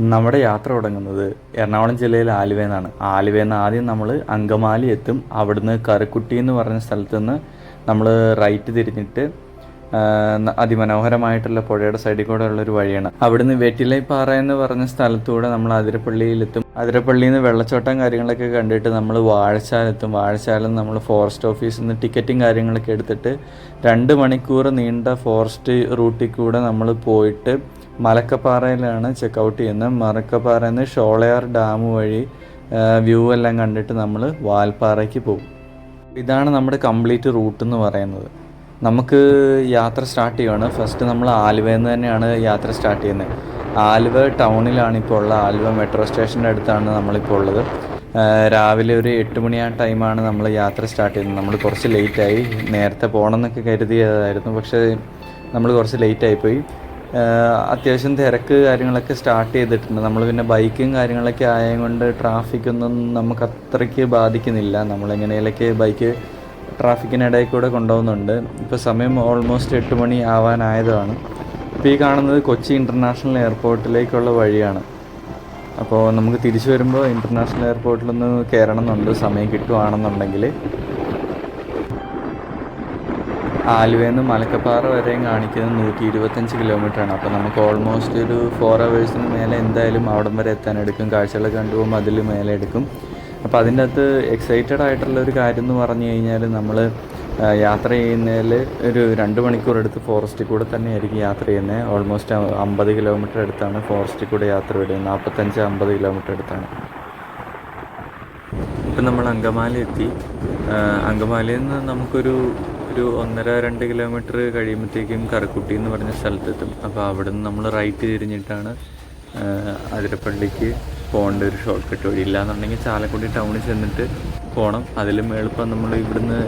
നമ്മുടെ യാത്ര തുടങ്ങുന്നത് എറണാകുളം ജില്ലയിലെ ആലുവയിൽ നിന്നാണ്. ആലുവയിൽ നിന്ന് ആദ്യം നമ്മൾ അങ്കമാലി എത്തും. അവിടുന്ന് കറുക്കുട്ടി എന്ന് പറഞ്ഞ സ്ഥലത്ത് നിന്ന് നമ്മൾ റൈറ്റ് തിരിഞ്ഞിട്ട് അതിമനോഹരമായിട്ടുള്ള പുഴയുടെ സൈഡിൽ കൂടെ ഉള്ളൊരു വഴിയാണ്. അവിടുന്ന് വെറ്റിലൈപ്പാറ എന്ന് പറഞ്ഞ സ്ഥലത്തൂടെ നമ്മൾ അതിരപ്പള്ളിയിലെത്തും. അതിരപ്പള്ളിയിൽ നിന്ന് വെള്ളച്ചാട്ടം കാര്യങ്ങളൊക്കെ കണ്ടിട്ട് നമ്മൾ വാഴച്ചാലെത്തും. വാഴച്ചാലിൽ നിന്ന് നമ്മൾ ഫോറസ്റ്റ് ഓഫീസിൽ നിന്ന് ടിക്കറ്റും കാര്യങ്ങളൊക്കെ എടുത്തിട്ട് 2 മണിക്കൂർ നീണ്ട ഫോറസ്റ്റ് റൂട്ടിൽ കൂടെ നമ്മൾ പോയിട്ട് മലക്കപ്പാറയിലാണ് ചെക്കൗട്ട് ചെയ്യുന്നത്. മലക്കപ്പാറയിൽ നിന്ന് ഷോളയാർ ഡാം വഴി വ്യൂ എല്ലാം കണ്ടിട്ട് നമ്മൾ വാൽപ്പാറയ്ക്ക് പോകും. ഇതാണ് നമ്മുടെ കംപ്ലീറ്റ് റൂട്ട് എന്ന് പറയുന്നത്. നമുക്ക് യാത്ര സ്റ്റാർട്ട് ചെയ്യുകയാണ്. ഫസ്റ്റ് നമ്മൾ ആലുവയിൽ നിന്ന് തന്നെയാണ് യാത്ര സ്റ്റാർട്ട് ചെയ്യുന്നത്. ആലുവ ടൗണിലാണ് ഇപ്പോൾ ഉള്ളത്. ആലുവ മെട്രോ സ്റ്റേഷൻ്റെ അടുത്താണ് നമ്മളിപ്പോൾ ഉള്ളത്. രാവിലെ ഒരു 8 മണി ആ ടൈമാണ് നമ്മൾ യാത്ര സ്റ്റാർട്ട് ചെയ്യുന്നത്. നമ്മൾ കുറച്ച് ലേറ്റായി. നേരത്തെ പോകണം എന്നൊക്കെ കരുതിയതായിരുന്നു, പക്ഷേ നമ്മൾ കുറച്ച് ലേറ്റായിപ്പോയി. അത്യാവശ്യം തിരക്ക് കാര്യങ്ങളൊക്കെ സ്റ്റാർട്ട് ചെയ്തിട്ടുണ്ട്. നമ്മൾ പിന്നെ ബൈക്കും കാര്യങ്ങളൊക്കെ ആയതുകൊണ്ട് ട്രാഫിക്കൊന്നും നമുക്ക് അത്രയ്ക്ക് ബാധിക്കുന്നില്ല. നമ്മളെങ്ങനെയൊക്കെ ബൈക്ക് ട്രാഫിക്കിനിടയിൽ കൂടെ കൊണ്ടുപോകുന്നുണ്ട്. ഇപ്പോൾ സമയം ഓൾമോസ്റ്റ് 8 മണി ആവാനായതാണ്. ഇപ്പോൾ ഈ കാണുന്നത് കൊച്ചി ഇൻ്റർനാഷണൽ എയർപോർട്ടിലേക്കുള്ള വഴിയാണ്. അപ്പോൾ നമുക്ക് തിരിച്ചു വരുമ്പോൾ ഇൻ്റർനാഷണൽ എയർപോർട്ടിലൊന്ന് കയറണം എന്നുണ്ട്, സമയം കിട്ടുകയാണെന്നുണ്ടെങ്കിൽ. ആലുവയിൽ നിന്ന് മലക്കപ്പാറ വരെയും കാണിക്കുന്നത് 125 കിലോമീറ്ററാണ്. അപ്പോൾ നമുക്ക് ഓൾമോസ്റ്റ് ഒരു 4 hours മേലെ എന്തായാലും അവിടം വരെ എത്താൻ എടുക്കും. കാഴ്ചകളൊക്കെ കണ്ടുപോകുമ്പോൾ അതിൽ മേലെ എടുക്കും. അപ്പോൾ അതിൻ്റെ അകത്ത് എക്സൈറ്റഡ് ആയിട്ടുള്ളൊരു കാര്യം എന്ന് പറഞ്ഞു കഴിഞ്ഞാൽ, നമ്മൾ യാത്ര ചെയ്യുന്നതിൽ ഒരു 2 മണിക്കൂർ എടുത്ത് ഫോറസ്റ്റിൽ കൂടെ തന്നെയായിരിക്കും യാത്ര ചെയ്യുന്നത്. ഓൾമോസ്റ്റ് 50 കിലോമീറ്റർ അടുത്താണ് ഫോറസ്റ്റിൽ കൂടെ യാത്ര വിടുന്നത്. 45-50 കിലോമീറ്റർ അടുത്താണ്. ഇപ്പം നമ്മൾ അങ്കമാലി എത്തി. അങ്കമാലിയിൽ നിന്ന് നമുക്കൊരു 1.5-2 കിലോമീറ്റർ കഴിയുമ്പോഴത്തേക്കും കറുക്കുട്ടി എന്ന് പറഞ്ഞ സ്ഥലത്തെത്തും. അപ്പോൾ അവിടെ നിന്ന് നമ്മൾ റൈറ്റ് തിരിഞ്ഞിട്ടാണ് അതിരപ്പള്ളിക്ക് പോകേണ്ട ഒരു ഷോർട്ട് കട്ട് വഴി. ഇല്ലാന്നുണ്ടെങ്കിൽ ചാലക്കുടി ടൗണിൽ ചെന്നിട്ട് പോകണം. അതിലും എളുപ്പം നമ്മൾ ഇവിടുന്ന്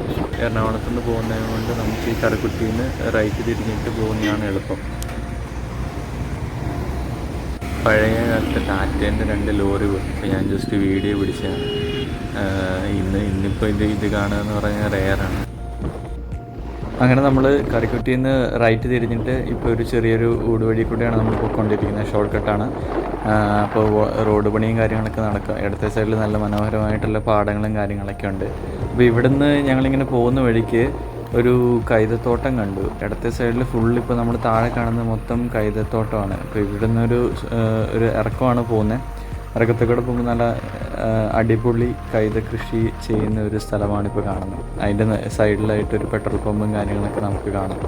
എറണാകുളത്ത് നിന്ന് പോകുന്നത് കൊണ്ട് നമുക്ക് ഈ കറുക്കുട്ടിയിൽ നിന്ന് റൈറ്റ് തിരിഞ്ഞിട്ട് പോകുന്നതാണ് എളുപ്പം. പഴയ കാലത്തെ ടാറ്റേൻ്റെ 2 ലോറി പോയി. അപ്പോൾ ഞാൻ ജസ്റ്റ് വീഡിയോ പിടിച്ചതാണ്. ഇന്നിപ്പോൾ ഇത് കാണുക എന്ന് പറഞ്ഞാൽ റെയറാണ്. അങ്ങനെ നമ്മൾ കറിക്കുട്ടിയിൽ നിന്ന് റൈറ്റ് തിരിഞ്ഞിട്ട് ഇപ്പോൾ ഒരു ചെറിയൊരു ഊട് വഴി കൂടെയാണ് നമ്മൾ പോയിക്കൊണ്ടിരിക്കുന്നത്. ഷോർട്ട് കട്ടാണ്. അപ്പോൾ റോഡ് പണിയും കാര്യങ്ങളൊക്കെ നടക്കുക. ഇടത്തെ സൈഡിൽ നല്ല മനോഹരമായിട്ടുള്ള പാടങ്ങളും കാര്യങ്ങളൊക്കെ ഉണ്ട്. അപ്പോൾ ഇവിടുന്ന് ഞങ്ങളിങ്ങനെ പോകുന്ന വഴിക്ക് ഒരു കൈതത്തോട്ടം കണ്ടു. ഇടത്തെ സൈഡിൽ ഇപ്പോൾ നമ്മൾ താഴെ കാണുന്നത് മൊത്തം കൈതത്തോട്ടമാണ്. അപ്പോൾ ഇവിടുന്ന് ഒരു ഇറക്കമാണ് പോകുന്നത്. ഇറക്കത്തൊക്കെ പോകുമ്പോൾ നല്ല അടിപൊളി കൈത കൃഷി ചെയ്യുന്ന ഒരു സ്ഥലമാണ് ഇപ്പോൾ കാണുന്നത്. അതിൻ്റെ സൈഡിലായിട്ടൊരു പെട്രോൾ പമ്പും കാര്യങ്ങളൊക്കെ നമുക്ക് കാണാം.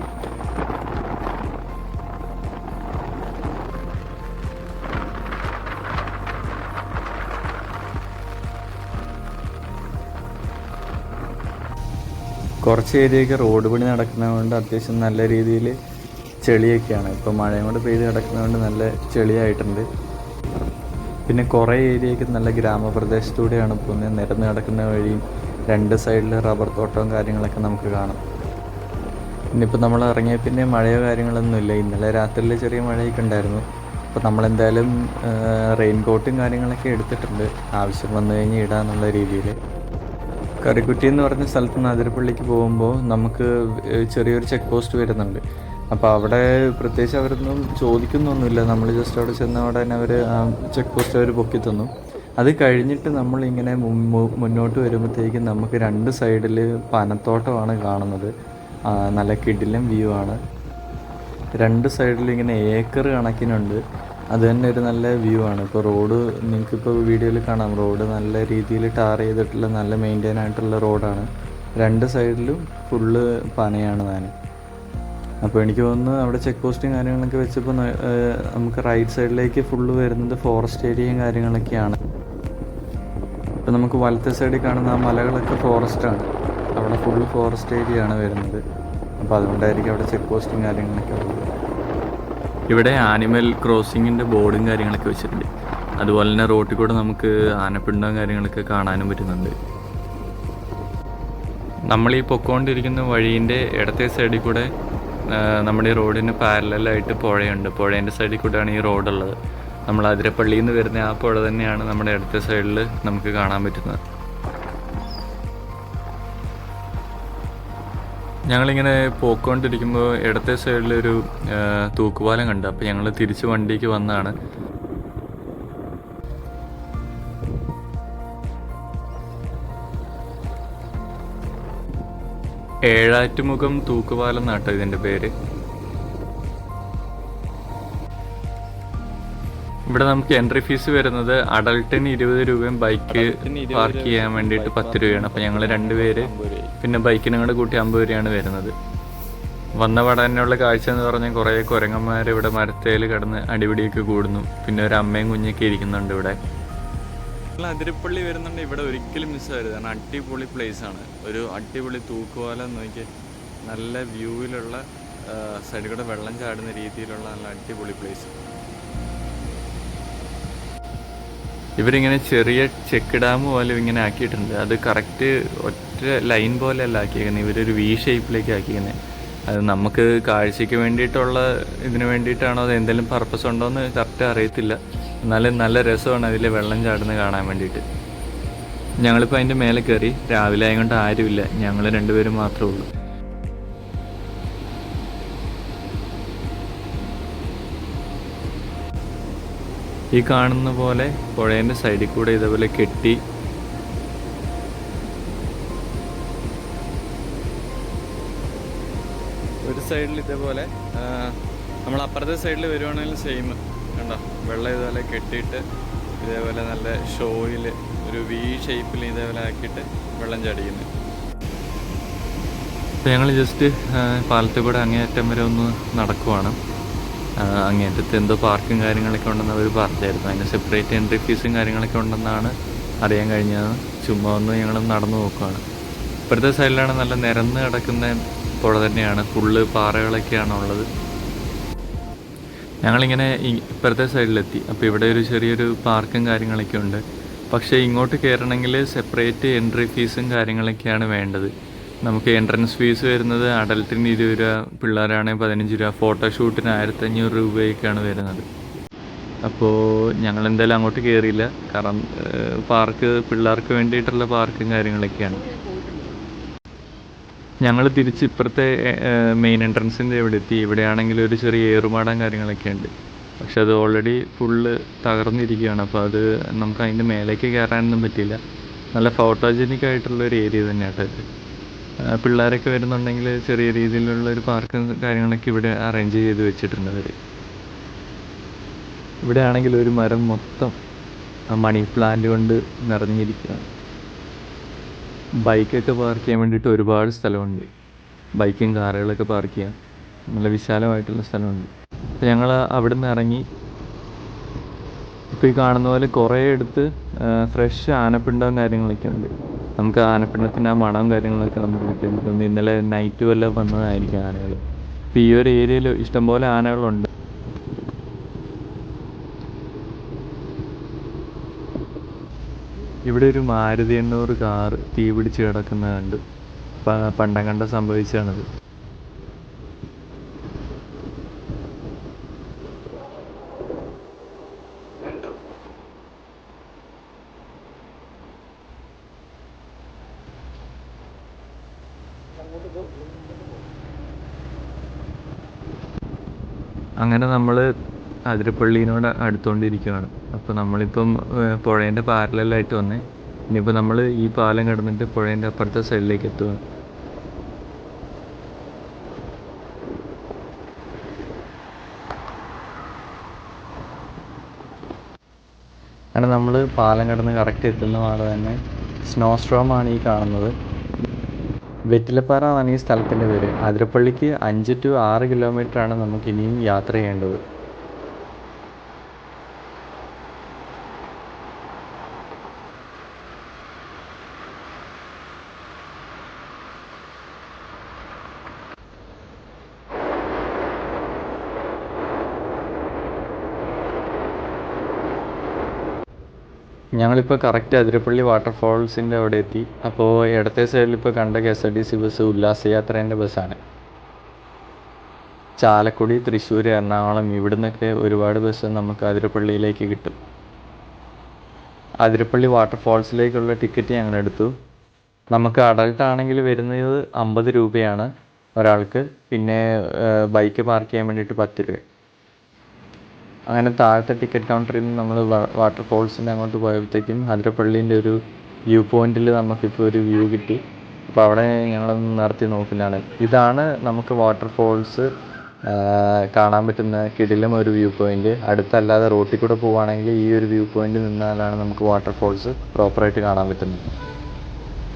കുറച്ച് ഏരിയയൊക്കെ റോഡ് പണി നടക്കുന്നതുകൊണ്ട് അത്യാവശ്യം നല്ല രീതിയിൽ ചെളിയൊക്കെയാണ്. ഇപ്പോൾ മഴയും കൂടെ പെയ്ത് കിടക്കുന്നതുകൊണ്ട് നല്ല ചെളിയായിട്ടുണ്ട്. പിന്നെ കുറേ ഏരിയയ്ക്ക് നല്ല ഗ്രാമപ്രദേശത്തൂടെയാണ് പോകുന്നത്. നിരന്ന് കിടക്കുന്ന വഴിയും 2 സൈഡിൽ റബ്ബർ തോട്ടവും കാര്യങ്ങളൊക്കെ നമുക്ക് കാണാം. ഇന്നിപ്പോൾ നമ്മൾ ഇറങ്ങിയ പിന്നെ മഴയോ കാര്യങ്ങളൊന്നുമില്ല. ഇന്നലെ രാത്രിയിൽ ചെറിയ മഴയൊക്കെ ഉണ്ടായിരുന്നു. അപ്പോൾ നമ്മളെന്തായാലും റെയിൻ കോട്ടും കാര്യങ്ങളൊക്കെ എടുത്തിട്ടുണ്ട്, ആവശ്യം വന്നു കഴിഞ്ഞ് ഇടാന്നുള്ള രീതിയിൽ. കറിക്കുട്ടി എന്ന് പറഞ്ഞ സ്ഥലത്ത് നിന്ന് അതിരപ്പള്ളിക്ക് പോകുമ്പോൾ നമുക്ക് ചെറിയൊരു ചെക്ക് പോസ്റ്റ് വരുന്നുണ്ട്. അപ്പോൾ അവിടെ പ്രത്യേകിച്ച് അവരൊന്നും ചോദിക്കുന്നൊന്നുമില്ല. നമ്മൾ ജസ്റ്റ് അവിടെ ചെന്ന ഉടനെ അവർ ചെക്ക് പോസ്റ്റ് അവർ പൊക്കി തന്നു. അത് കഴിഞ്ഞിട്ട് നമ്മളിങ്ങനെ മുന്നോട്ട് വരുമ്പോഴത്തേക്കും നമുക്ക് 2 സൈഡിൽ പനത്തോട്ടമാണ് കാണുന്നത്. നല്ല കിടിലം വ്യൂ ആണ്. 2 സൈഡിൽ ഇങ്ങനെ ഏക്കർ കണക്കിനുണ്ട്. അത് തന്നെ ഒരു നല്ല വ്യൂ ആണ്. ഇപ്പോൾ റോഡ് നിങ്ങൾക്കിപ്പോൾ വീഡിയോയിൽ കാണാം. റോഡ് നല്ല രീതിയിൽ ടാർ ചെയ്തിട്ടുള്ള നല്ല മെയിൻറ്റെയിൻ ആയിട്ടുള്ള റോഡാണ്. 2 സൈഡിലും ഫുള്ള് പനയാണ് താനും. അപ്പോൾ എനിക്ക് തോന്നുന്നു അവിടെ ചെക്ക് പോസ്റ്റും കാര്യങ്ങളൊക്കെ വെച്ചപ്പോൾ നമുക്ക് റൈറ്റ് സൈഡിലേക്ക് ഫുള്ള് വരുന്നത് ഫോറസ്റ്റ് ഏരിയയും കാര്യങ്ങളൊക്കെയാണ്. ഇപ്പോൾ നമുക്ക് വലത്തെ സൈഡിൽ കാണുന്ന ആ മലകളൊക്കെ ഫോറസ്റ്റാണ്. അവിടെ ഫുള്ള് ഫോറസ്റ്റ് ഏരിയ ആണ് വരുന്നത്. അപ്പോൾ അതുകൊണ്ടായിരിക്കും അവിടെ ചെക്ക് പോസ്റ്റും കാര്യങ്ങളൊക്കെ ഉള്ളത്. ഇവിടെ ആനിമൽ ക്രോസിങ്ങിൻ്റെ ബോർഡും കാര്യങ്ങളൊക്കെ വെച്ചിട്ടുണ്ട്. അതുപോലെ തന്നെ റോട്ടിൽ കൂടെ നമുക്ക് ആനപ്പിണ്ടവും കാര്യങ്ങളൊക്കെ കാണാനും പറ്റുന്നുണ്ട്. നമ്മളീ പൊക്കോണ്ടിരിക്കുന്ന വഴീൻ്റെ ഇടത്തെ സൈഡിൽ കൂടെ നമ്മുടെ ഈ റോഡിന് പാരലായിട്ട് പുഴയുണ്ട്. പുഴേൻ്റെ സൈഡിൽ കൂടെയാണ് ഈ റോഡുള്ളത്. നമ്മൾ അതിരപ്പള്ളിയിൽ നിന്ന് വരുന്ന ആ പുഴ തന്നെയാണ് നമ്മുടെ ഇടത്തെ സൈഡിൽ നമുക്ക് കാണാൻ പറ്റുന്നത്. ഞങ്ങളിങ്ങനെ പോയിക്കൊണ്ടിരിക്കുമ്പോൾ ഇടത്തെ സൈഡിലൊരു തൂക്കുപാലം കണ്ടു. അപ്പോൾ ഞങ്ങൾ തിരിച്ച് വണ്ടിക്ക് വന്നതാണ്. ഏഴാറ്റുമുഖം തൂക്കുപാലം എന്നാട്ടോ ഇതിൻ്റെ പേര്. ഇവിടെ നമുക്ക് എൻട്രി ഫീസ് വരുന്നത് അഡൾട്ടിന് 20 രൂപയും ബൈക്ക് പാർക്ക് ചെയ്യാൻ വേണ്ടിയിട്ട് 10 രൂപയാണ്. അപ്പോൾ ഞങ്ങൾ 2 പേര് പിന്നെ ബൈക്കിനും കൂടെ കൂട്ടി 50 രൂപയാണ് വരുന്നത്. വന്ന പടനുള്ള കാഴ്ച എന്ന് പറഞ്ഞാൽ കുറേ കുരങ്ങന്മാർ ഇവിടെ മരത്തേൽ കിടന്ന് അടിപിടിയൊക്കെ കൂടുന്നു. പിന്നെ ഒരു അമ്മയും കുഞ്ഞൊക്കെ ഇരിക്കുന്നുണ്ട് ഇവിടെ. അതിരപ്പള്ളി വരുന്നുണ്ട്, ഇവിടെ ഒരിക്കലും മിസ്സായിരുന്നു. കാരണം അടിപൊളി പ്ലേസാണ്, ഒരു അടിപൊളി തൂക്കുപാലം. നോക്കി നല്ല വ്യൂവിലുള്ള സൈഡിൽ കൂടെ വെള്ളം ചാടുന്ന രീതിയിലുള്ള നല്ല അടിപൊളി പ്ലേസ്. ഇവരിങ്ങനെ ചെറിയ ചെക്ക് ഡാം പോലെ ഇങ്ങനെ ആക്കിയിട്ടുണ്ട്. അത് കറക്റ്റ് ഒറ്റ ലൈൻ പോലെ അല്ല ആക്കിയിരിക്കുന്നത്, ഇവരൊരു വി ഷേപ്പിലേക്ക് ആക്കിയിരിക്കുന്നത്. അത് നമുക്ക് കാഴ്ചയ്ക്ക് വേണ്ടിയിട്ടുള്ള ഇതിന് വേണ്ടിയിട്ടാണോ അത് എന്തെങ്കിലും പർപ്പസ് ഉണ്ടോ എന്ന് കറക്റ്റ് അറിയത്തില്ല. എന്നാലും നല്ല രസമാണ് അതിൽ വെള്ളം ചാടുന്നത് കാണാൻ വേണ്ടിയിട്ട്. ഞങ്ങളിപ്പോൾ അതിൻ്റെ മേലെ കയറി. രാവിലെ ആയതുകൊണ്ട് ആരുമില്ല, ഞങ്ങൾ 2 പേരും മാത്രമേ ഉള്ളൂ. ഈ കാണുന്ന പോലെ പുഴേൻ്റെ സൈഡിൽ കൂടെ ഇതേപോലെ കെട്ടി ഒരു സൈഡിൽ ഇതേപോലെ, നമ്മൾ അപ്പുറത്തെ സൈഡിൽ വരുവാണെങ്കിൽ സെയിം കണ്ടോ, വെള്ളം ഇതേപോലെ കെട്ടിയിട്ട് ഇതേപോലെ നല്ല ഷോയിൽ ഒരു വി ഷേപ്പിൽ ഇതേപോലെ ആക്കിയിട്ട് വെള്ളം ചാടിക്കുന്നത്. അപ്പോൾ ഞങ്ങൾ ജസ്റ്റ് പാലത്തിൽ കൂടെ അങ്ങേയറ്റം വരെ ഒന്ന് നടക്കുവാണ്. അങ്ങേറ്റത്ത് എന്തോ പാർക്കും കാര്യങ്ങളൊക്കെ ഉണ്ടെന്ന് അവർ പറഞ്ഞായിരുന്നു. അതിന് സെപ്പറേറ്റ് എൻട്രി ഫീസും കാര്യങ്ങളൊക്കെ ഉണ്ടെന്നാണ് അറിയാൻ കഴിഞ്ഞത്. ചുമ്മാ ഒന്ന് ഞങ്ങൾ നടന്നു നോക്കുകയാണ്. ഇപ്പോഴത്തെ സൈഡിലാണ് നല്ല നിരന്ന് കിടക്കുന്ന പുഴ തന്നെയാണ്, ഫുള്ള് പാറകളൊക്കെയാണ് ഉള്ളത്. ഞങ്ങളിങ്ങനെ ഇപ്പോഴത്തെ സൈഡിലെത്തി. അപ്പോൾ ഇവിടെ ഒരു ചെറിയൊരു പാർക്കും കാര്യങ്ങളൊക്കെ ഉണ്ട്. പക്ഷേ ഇങ്ങോട്ട് കയറണമെങ്കിൽ സെപ്പറേറ്റ് എൻട്രി ഫീസും കാര്യങ്ങളൊക്കെയാണ് വേണ്ടത്. നമുക്ക് എൻട്രൻസ് ഫീസ് വരുന്നത് അഡൽട്ടിന് 20 രൂപ, പിള്ളേരാണെങ്കിൽ 15 രൂപ, ഫോട്ടോഷൂട്ടിന് 1500 രൂപയൊക്കെയാണ് വരുന്നത്. അപ്പോൾ ഞങ്ങൾ എന്തായാലും അങ്ങോട്ട് കയറിയില്ല, കാരണം പാർക്ക് പിള്ളേർക്ക് വേണ്ടിയിട്ടുള്ള പാർക്കും കാര്യങ്ങളൊക്കെയാണ്. ഞങ്ങൾ തിരിച്ച് ഇപ്പുറത്തെ മെയിൻ എൻട്രൻസിൻ്റെ ഇവിടെ എത്തി. ഇവിടെയാണെങ്കിൽ ഒരു ചെറിയ ഏറുമാടം കാര്യങ്ങളൊക്കെ ഉണ്ട്. പക്ഷെ അത് ഓൾറെഡി ഫുള്ള് തകർന്നിരിക്കുകയാണ്. അപ്പോൾ അത് നമുക്ക് അതിൻ്റെ മേലേക്ക് കയറാനൊന്നും പറ്റില്ല. നല്ല ഫോട്ടോജനിക് ആയിട്ടുള്ളൊരു ഏരിയ തന്നെയാട്ടോ ഇത്. പിള്ളേരൊക്കെ വരുന്നുണ്ടെങ്കിൽ ചെറിയ രീതിയിലുള്ള ഒരു പാർക്കും കാര്യങ്ങളൊക്കെ ഇവിടെ അറേഞ്ച് ചെയ്ത് വെച്ചിട്ടുണ്ട് അവർ. ഇവിടെ ആണെങ്കിൽ ഒരു മരം മൊത്തം മണി പ്ലാന്റ് കൊണ്ട് നിറഞ്ഞിരിക്കുകയാണ്. ബൈക്കൊക്കെ പാർക്ക് ചെയ്യാൻ വേണ്ടിയിട്ട് ഒരുപാട് സ്ഥലമുണ്ട്. ബൈക്കും കാറുകളൊക്കെ പാർക്ക് ചെയ്യാൻ നല്ല വിശാലമായിട്ടുള്ള സ്ഥലമുണ്ട്. അപ്പോൾ ഞങ്ങൾ അവിടെ നിന്ന് ഇറങ്ങി. ഇപ്പോൾ ഈ കാണുന്ന പോലെ കുറേ അടുത്ത് ഫ്രഷ് ആനപ്പിണ്ടവും കാര്യങ്ങളൊക്കെ ഉണ്ട്. നമുക്ക് ആനപ്പിണ്ടത്തിൻ്റെ ആ മണവും കാര്യങ്ങളൊക്കെ നമുക്ക് കിട്ടും. ഇന്നലെ നൈറ്റ് വല്ലതും വന്നതായിരിക്കും ആനകൾ. ഇപ്പോൾ ഈ ഒരു ഏരിയയിൽ ഇഷ്ടംപോലെ ആനകളുണ്ട്. ഇവിടെ ഒരു മാരുതി 800 കാറ് തീ പിടിച്ച് കിടക്കുന്നത് കണ്ട്. പണ്ടം കണ്ട സംഭവിച്ചാണത്. അങ്ങനെ നമ്മൾ അതിരപ്പള്ളിനോട് അടുത്തുകൊണ്ടിരിക്കുകയാണ്. അപ്പോൾ നമ്മളിപ്പം പുഴേൻ്റെ പാരലായിട്ട് വന്നേ. ഇനിയിപ്പോൾ നമ്മൾ ഈ പാലം കിടന്നിട്ട് പുഴേൻ്റെ അപ്പുറത്തെ സൈഡിലേക്ക് എത്തുകയാണ്. അങ്ങനെ നമ്മൾ പാലം കിടന്ന് കറക്റ്റ് എത്തുന്ന പാടെ തന്നെ സ്നോ സ്ട്രോമാണ് ഈ കാണുന്നത്. വെറ്റിലപ്പാറ എന്നാണ് ഈ സ്ഥലത്തിൻ്റെ പേര്. അതിരപ്പള്ളിക്ക് 5 to 6 കിലോമീറ്ററാണ് നമുക്ക് ഇനിയും യാത്ര ചെയ്യേണ്ടത്. ഞങ്ങളിപ്പോൾ കറക്റ്റ് അതിരപ്പള്ളി വാട്ടർഫോൾസിൻ്റെ അവിടെ എത്തി. അപ്പോൾ ഇടത്തെ സൈഡിൽ ഇപ്പോൾ കണ്ട KSRTC ബസ് ഉല്ലാസയാത്രേൻ്റെ ബസ്സാണ്. ചാലക്കുടി, തൃശ്ശൂർ, എറണാകുളം ഇവിടുന്നൊക്കെ ഒരുപാട് ബസ് നമുക്ക് അതിരപ്പള്ളിയിലേക്ക് കിട്ടും. അതിരപ്പള്ളി വാട്ടർഫോൾസിലേക്കുള്ള ടിക്കറ്റ് ഞങ്ങൾ എടുത്തു. നമുക്ക് അഡൾട്ട് ആണെങ്കിൽ വരുന്നത് 50 രൂപയാണ് ഒരാൾക്ക്. പിന്നെ ബൈക്ക് പാർക്ക് ചെയ്യാൻ വേണ്ടിയിട്ട് 10 രൂപ. അങ്ങനെ താഴത്തെ ടിക്കറ്റ് കൗണ്ടറിൽ നിന്ന് നമ്മൾ വാട്ടർഫോൾസിൻ്റെ അങ്ങോട്ട് പോയപ്പോഴത്തേക്കും അതിരപ്പള്ളീൻ്റെ ഒരു വ്യൂ പോയിൻറ്റിൽ നമുക്കിപ്പോൾ ഒരു വ്യൂ കിട്ടി. അപ്പോൾ അവിടെ ഞങ്ങളൊന്ന് നിർത്തി നോക്കലാണ്. ഇതാണ് നമുക്ക് വാട്ടർഫോൾസ് കാണാൻ പറ്റുന്ന കിടിലം ഒരു വ്യൂ പോയിൻ്റ്. അടുത്തല്ലാതെ റോട്ടിൽ കൂടെ പോവുകയാണെങ്കിൽ ഈ ഒരു വ്യൂ പോയിൻ്റ് നിന്നാലാണ് നമുക്ക് വാട്ടർഫോൾസ് പ്രോപ്പറായിട്ട് കാണാൻ പറ്റുന്നത്.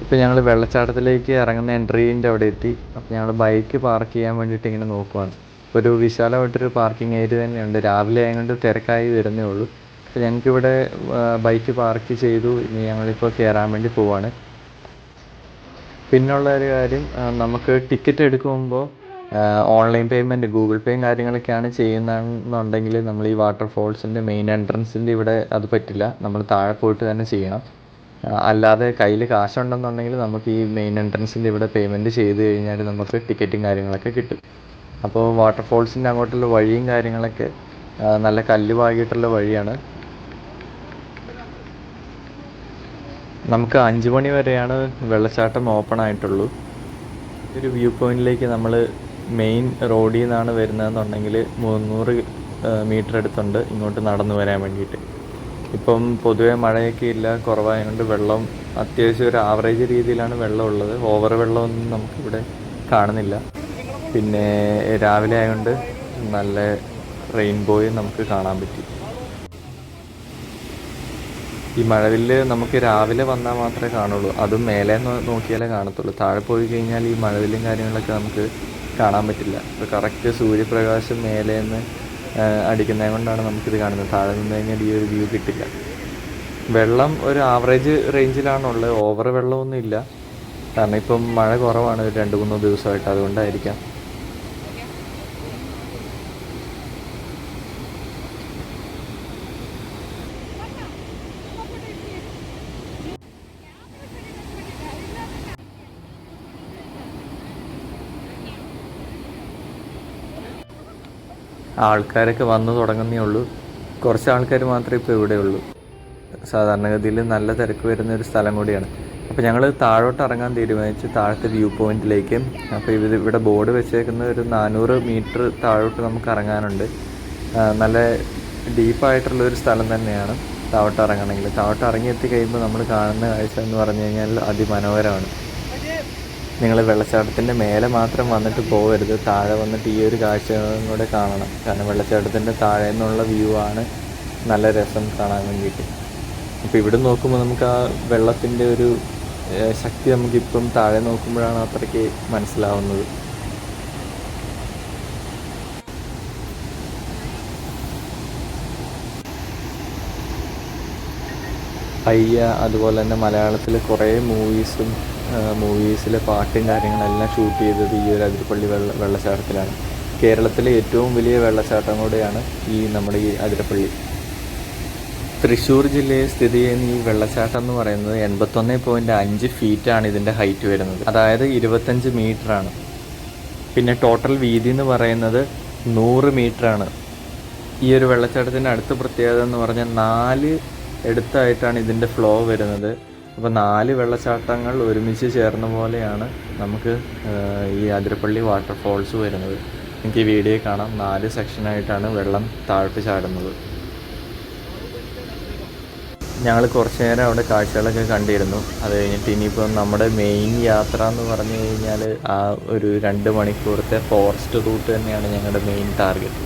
ഇപ്പോൾ ഞങ്ങൾ വെള്ളച്ചാട്ടത്തിലേക്ക് ഇറങ്ങുന്ന എൻട്രീൻ്റെ അവിടെ എത്തി. അപ്പോൾ ഞങ്ങൾ ബൈക്ക് പാർക്ക് ചെയ്യാൻ വേണ്ടിയിട്ട് ഇങ്ങനെ നോക്കുവാണ്. ഒരു വിശാലമായിട്ടൊരു പാർക്കിംഗ് ഏരിയ തന്നെയുണ്ട്. രാവിലെ ആയതുകൊണ്ട് തിരക്കായി വരുന്നേ ഉള്ളൂ. അപ്പോൾ ഞങ്ങൾക്കിവിടെ ബൈക്ക് പാർക്ക് ചെയ്തു. ഇനി ഞങ്ങളിപ്പോൾ കയറാൻ വേണ്ടി പോവാണ്. പിന്നുള്ള ഒരു കാര്യം, നമുക്ക് ടിക്കറ്റ് എടുക്കുമ്പോൾ ഓൺലൈൻ പേയ്മെൻറ്റ്, ഗൂഗിൾ പേയും കാര്യങ്ങളൊക്കെയാണ് ചെയ്യുന്നതെന്നുണ്ടെങ്കിൽ നമ്മൾ ഈ വാട്ടർഫോൾസിൻ്റെ മെയിൻ എൻട്രൻസിൻ്റെ ഇവിടെ അത് പറ്റില്ല. നമ്മൾ താഴെ പോയിട്ട് തന്നെ ചെയ്യണം. അല്ലാതെ കയ്യിൽ കാശുണ്ടെന്നുണ്ടെങ്കിൽ നമുക്ക് ഈ മെയിൻ എൻട്രൻസിൻ്റെ ഇവിടെ പേയ്മെൻറ്റ് ചെയ്ത് കഴിഞ്ഞാൽ നമുക്ക് ടിക്കറ്റും കാര്യങ്ങളൊക്കെ കിട്ടും. അപ്പോൾ വാട്ടർഫോൾസിൻ്റെ അങ്ങോട്ടുള്ള വഴിയും കാര്യങ്ങളൊക്കെ നല്ല കല്ല് പാകിയിട്ടുള്ള വഴിയാണ്. നമുക്ക് 5 മണി വരെയാണ് വെള്ളച്ചാട്ടം ഓപ്പൺ ആയിട്ടുള്ളൂ. ഒരു വ്യൂ പോയിൻറ്റിലേക്ക് നമ്മൾ മെയിൻ റോഡിൽ നിന്നാണ് വരുന്നതെന്നുണ്ടെങ്കിൽ 300 മീറ്റർ അടുത്തുണ്ട് ഇങ്ങോട്ട് നടന്നു വരാൻ വേണ്ടിയിട്ട്. ഇപ്പം പൊതുവേ മഴയൊക്കെ ഇല്ല, കുറവായതുകൊണ്ട് വെള്ളം അത്യാവശ്യം ഒരു ആവറേജ് രീതിയിലാണ് വെള്ളം ഉള്ളത്. ഓവർ വെള്ളമൊന്നും നമുക്കിവിടെ കാണുന്നില്ല. പിന്നെ രാവിലെ ആയതുകൊണ്ട് നല്ല റെയിൻബോയും നമുക്ക് കാണാൻ പറ്റി. ഈ മഴവില്ല് നമുക്ക് രാവിലെ വന്നാൽ മാത്രമേ കാണുള്ളൂ. അതും മേലെ നോക്കിയാലേ കാണത്തുള്ളൂ. താഴെ പോയി കഴിഞ്ഞാൽ ഈ മഴവില്ലും കാര്യങ്ങളൊക്കെ നമുക്ക് കാണാൻ പറ്റില്ല. ഇപ്പോൾ കറക്റ്റ് സൂര്യപ്രകാശം മേലെ നിന്ന് അടിക്കുന്നത് കൊണ്ടാണ് നമുക്കിത് കാണുന്നത്. താഴെ നിന്ന് കഴിഞ്ഞാൽ ഈ ഒരു വ്യൂ കിട്ടില്ല. വെള്ളം ഒരു ആവറേജ് റേഞ്ചിലാണുള്ളത്, ഓവർ വെള്ളമൊന്നും ഇല്ല. കാരണം ഇപ്പം മഴ കുറവാണ് 2-3 ദിവസമായിട്ട്, അതുകൊണ്ടായിരിക്കാം. ആൾക്കാരൊക്കെ വന്നു തുടങ്ങുന്നേ ഉള്ളൂ. കുറച്ച് ആൾക്കാർ മാത്രമേ ഇപ്പോൾ ഇവിടെ ഉള്ളൂ. സാധാരണഗതിയിൽ നല്ല തിരക്ക് വരുന്ന ഒരു സ്ഥലം കൂടിയാണ്. അപ്പോൾ ഞങ്ങൾ താഴോട്ട് ഇറങ്ങാൻ തീരുമാനിച്ചു, താഴത്തെ വ്യൂ പോയിന്റിലേക്ക്. അപ്പോൾ ഇവിടെ ബോർഡ് വെച്ചേക്കുന്ന ഒരു 400 മീറ്റർ താഴോട്ട് നമുക്ക് ഇറങ്ങാനുണ്ട്. നല്ല ഡീപ്പായിട്ടുള്ളൊരു സ്ഥലം തന്നെയാണ് താഴോട്ട് ഇറങ്ങണമെങ്കിൽ. താഴോട്ട് ഇറങ്ങിയെത്തി കഴിയുമ്പോൾ നമ്മൾ കാണുന്ന കാഴ്ച എന്ന് പറഞ്ഞു കഴിഞ്ഞാൽ അതിമനോഹരമാണ്. നിങ്ങൾ വെള്ളച്ചാട്ടത്തിൻ്റെ മേലെ മാത്രം വന്നിട്ട് പോകരുത്, താഴെ വന്നിട്ട് ഈ ഒരു കാഴ്ചകളും കൂടെ കാണണം. കാരണം വെള്ളച്ചാട്ടത്തിൻ്റെ താഴെ നിന്നുള്ള വ്യൂ ആണ് നല്ല രസം കാണാൻ വേണ്ടിയിട്ട്. ഇപ്പോൾ ഇവിടെ നോക്കുമ്പോൾ നമുക്ക് ആ വെള്ളത്തിൻ്റെ ഒരു ശക്തി നമുക്കിപ്പം താഴെ നോക്കുമ്പോഴാണ് അത്രയ്ക്ക് മനസ്സിലാവുന്നത്. പയ്യ അതുപോലെ തന്നെ മലയാളത്തിൽ കുറേ മൂവീസിലെ പാട്ടും കാര്യങ്ങളെല്ലാം ഷൂട്ട് ചെയ്തത് ഈ ഒരു അതിരപ്പള്ളി വെള്ളച്ചാട്ടത്തിലാണ്. കേരളത്തിലെ ഏറ്റവും വലിയ വെള്ളച്ചാട്ടം കൂടെയാണ് നമ്മുടെ ഈ അതിരപ്പള്ളി. തൃശ്ശൂർ ജില്ലയിൽ സ്ഥിതി ചെയ്യുന്ന ഈ വെള്ളച്ചാട്ടം എന്ന് പറയുന്നത് 81.5 ഫീറ്റാണ് ഇതിൻ്റെ ഹൈറ്റ് വരുന്നത്. അതായത് 25 മീറ്ററാണ്. പിന്നെ ടോട്ടൽ വീതി എന്ന് പറയുന്നത് 100 മീറ്ററാണ്. ഈ ഒരു വെള്ളച്ചാട്ടത്തിൻ്റെ അടുത്ത പ്രത്യേകത എന്ന് പറഞ്ഞാൽ 4 എടുത്തായിട്ടാണ് ഇതിൻ്റെ ഫ്ലോ വരുന്നത്. അപ്പോൾ 4 വെള്ളച്ചാട്ടങ്ങൾ ഒരുമിച്ച് ചേർന്ന പോലെയാണ് നമുക്ക് ഈ അതിരപ്പള്ളി വാട്ടർഫോൾസ് വരുന്നത്. എനിക്ക് ഈ വീഡിയോ കാണാം, 4 സെക്ഷനായിട്ടാണ് വെള്ളം താഴോട്ട് ചാടുന്നത്. ഞങ്ങൾ കുറച്ച് നേരം അവിടെ കാഴ്ചകളൊക്കെ കണ്ടിരുന്നു. അത് കഴിഞ്ഞിട്ട് ഇനിയിപ്പോൾ നമ്മുടെ മെയിൻ യാത്ര എന്ന് പറഞ്ഞു കഴിഞ്ഞാൽ ആ ഒരു 2 മണിക്കൂറത്തെ ഫോറസ്റ്റ് റൂട്ട് തന്നെയാണ് ഞങ്ങളുടെ മെയിൻ ടാർഗറ്റ്.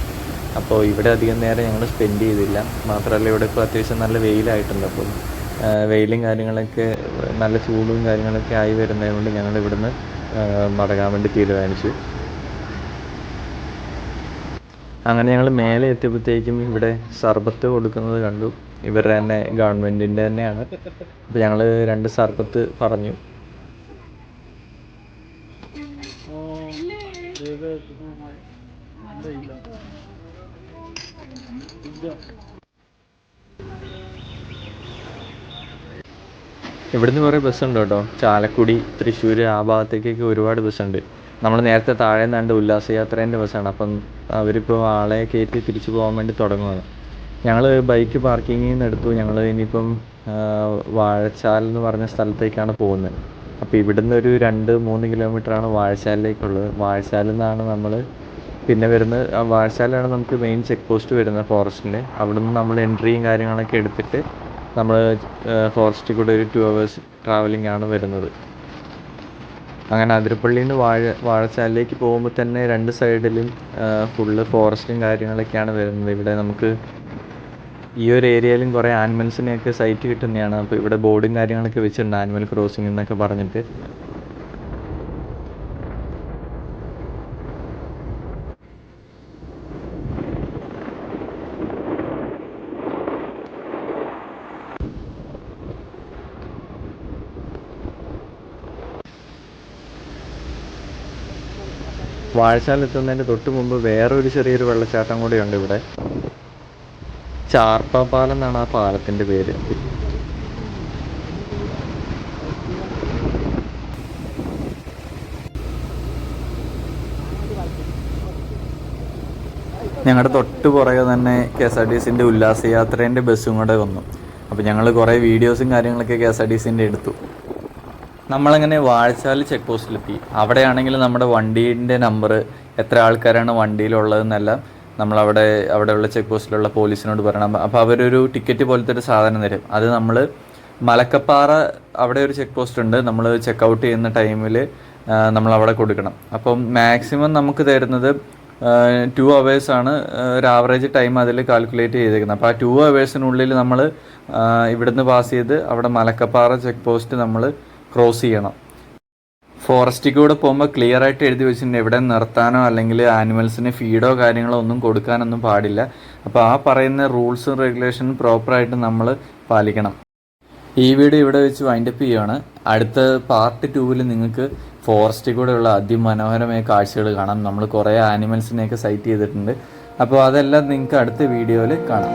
അപ്പോൾ ഇവിടെ അധികം നേരം ഞങ്ങൾ സ്പെൻഡ് ചെയ്തില്ല. മാത്രമല്ല ഇവിടെ ഇപ്പോൾ അത്യാവശ്യം നല്ല വെയിലായിട്ടുണ്ട്. അപ്പം വെയിലും കാര്യങ്ങളൊക്കെ നല്ല ചൂടും കാര്യങ്ങളൊക്കെ ആയി വരുന്നത് കൊണ്ട് ഞങ്ങൾ ഇവിടുന്ന് മടങ്ങാൻ വേണ്ടി തീരുമാനിച്ചു. അങ്ങനെ ഞങ്ങൾ മേലെ എത്തിയപ്പോഴത്തേക്കും ഇവിടെ സർബത്ത് കൊടുക്കുന്നത് കണ്ടു. ഇവരുടെ തന്നെ ഗവൺമെൻറ്റിൻ്റെ തന്നെയാണ്. അപ്പോൾ ഞങ്ങൾ 2 സർബത്ത് പറഞ്ഞു. ഇവിടുന്ന് കുറേ ബസ്സുണ്ട് കേട്ടോ. ചാലക്കുടി, തൃശ്ശൂർ ആ ഭാഗത്തേക്കൊക്കെ ഒരുപാട് ബസ്സുണ്ട്. നമ്മൾ നേരത്തെ താഴെ നിന്നാണ്ട് ഉല്ലാസയാത്രേൻ്റെ ബസ്സാണ്. അപ്പം അവരിപ്പോൾ ആളെ കയറ്റി തിരിച്ചു പോകാൻ വേണ്ടി തുടങ്ങുകയാണ്. ഞങ്ങൾ ബൈക്ക് പാർക്കിങ്ങിൽ നിന്ന് എടുത്തു. ഞങ്ങൾ ഇനിയിപ്പം വാഴച്ചാൽ എന്ന് പറഞ്ഞ സ്ഥലത്തേക്കാണ് പോകുന്നത്. അപ്പോൾ ഇവിടുന്ന് ഒരു 2-3 കിലോമീറ്ററാണ് വാഴച്ചാലിലേക്കുള്ളത്. വാഴച്ചാലിൽ നിന്നാണ് നമ്മൾ പിന്നെ വരുന്നത്. വാഴച്ചാലാണ് നമുക്ക് മെയിൻ ചെക്ക് പോസ്റ്റ് വരുന്നത് ഫോറസ്റ്റിൻ്റെ. അവിടെ നിന്ന് നമ്മൾ എൻട്രിയും കാര്യങ്ങളൊക്കെ എടുത്തിട്ട് നമ്മൾ ഫോറസ്റ്റിൽ കൂടെ ഒരു 2 hours ട്രാവലിംഗ് ആണ് വരുന്നത്. അങ്ങനെ അതിരപ്പള്ളിയിൽ നിന്ന് വാഴച്ചാലിലേക്ക് പോകുമ്പോൾ തന്നെ 2 സൈഡിലും ഫുള്ള് ഫോറസ്റ്റും കാര്യങ്ങളൊക്കെയാണ് വരുന്നത്. ഇവിടെ നമുക്ക് ഈ ഒരു ഏരിയയിലും കുറേ ആനിമൽസിനെയൊക്കെ സൈറ്റ് കിട്ടുന്നതാണ്. അപ്പോൾ ഇവിടെ ബോർഡും കാര്യങ്ങളൊക്കെ വെച്ചിട്ടുണ്ട്, ആനിമൽ ക്രോസിംഗ് എന്നൊക്കെ പറഞ്ഞിട്ട്. വാഴച്ചാൽ എത്തുന്നതിന് തൊട്ട് മുമ്പ് വേറൊരു ചെറിയൊരു വെള്ളച്ചാട്ടം കൂടിയുണ്ട് ഇവിടെ. ചാർപ്പാപ്പാലം എന്നാണ് ആ പാലത്തിൻ്റെ പേര്. ഞങ്ങളുടെ തൊട്ട് പുറകെ തന്നെ KSRTCൻ്റെ ഉല്ലാസയാത്രേൻ്റെ ബസ്സും കൂടെ വന്നു. അപ്പോൾ ഞങ്ങൾ കുറേ വീഡിയോസും കാര്യങ്ങളൊക്കെ KSRTCൻ്റെ എടുത്തു. നമ്മളങ്ങനെ വാഴച്ചാൽ ചെക്ക് പോസ്റ്റിലെത്തി. അവിടെയാണെങ്കിൽ നമ്മുടെ വണ്ടീൻ്റെ നമ്പർ, എത്ര ആൾക്കാരാണ് വണ്ടിയിലുള്ളതെന്നെല്ലാം അവിടെയുള്ള ചെക്ക് പോസ്റ്റിലുള്ള പോലീസിനോട് പറയണം. അപ്പോൾ അവരൊരു ടിക്കറ്റ് പോലത്തെ ഒരു സാധനം തരും. അത് നമ്മൾ മലക്കപ്പാറ അവിടെ ഒരു ചെക്ക് പോസ്റ്റ് ഉണ്ട്. നമ്മൾ ചെക്കൗട്ട് ചെയ്യുന്ന ടൈമിൽ നമ്മളവിടെ കൊടുക്കണം. അപ്പം മാക്സിമം നമുക്ക് തരുന്നത് 2 hours ആണ് ഒരു ആവറേജ് ടൈം അതിൽ കാൽക്കുലേറ്റ് ചെയ്തേക്കുന്നത്. അപ്പോൾ ആ 2 hours നമ്മൾ ഇവിടുന്ന് പാസ് ചെയ്ത് അവിടെ മലക്കപ്പാറ ചെക്ക് പോസ്റ്റ് നമ്മൾ ക്രോസ് ചെയ്യണം. ഫോറസ്റ്റിൽ കൂടെ പോകുമ്പോൾ ക്ലിയർ ആയിട്ട് എഴുതി വെച്ചിട്ടുണ്ട് എവിടെ നിർത്താനോ അല്ലെങ്കിൽ ആനിമൽസിന് ഫീഡോ കാര്യങ്ങളോ ഒന്നും കൊടുക്കാനൊന്നും പാടില്ല. അപ്പോൾ ആ പറയുന്ന റൂൾസും റെഗുലേഷനും പ്രോപ്പറായിട്ട് നമ്മൾ പാലിക്കണം. ഈ വീഡിയോ ഇവിടെ വെച്ച് വൈൻഡപ്പ് ചെയ്യുകയാണ്. അടുത്ത പാർട്ട് 2 നിങ്ങൾക്ക് ഫോറസ്റ്റിൽ കൂടെയുള്ള അതിമനോഹരമായ കാഴ്ചകൾ കാണാം. നമ്മൾ കുറേ ആനിമൽസിനെയൊക്കെ സൈറ്റ് ചെയ്തിട്ടുണ്ട്. അപ്പോൾ അതെല്ലാം നിങ്ങൾക്ക് അടുത്ത വീഡിയോയിൽ കാണാം.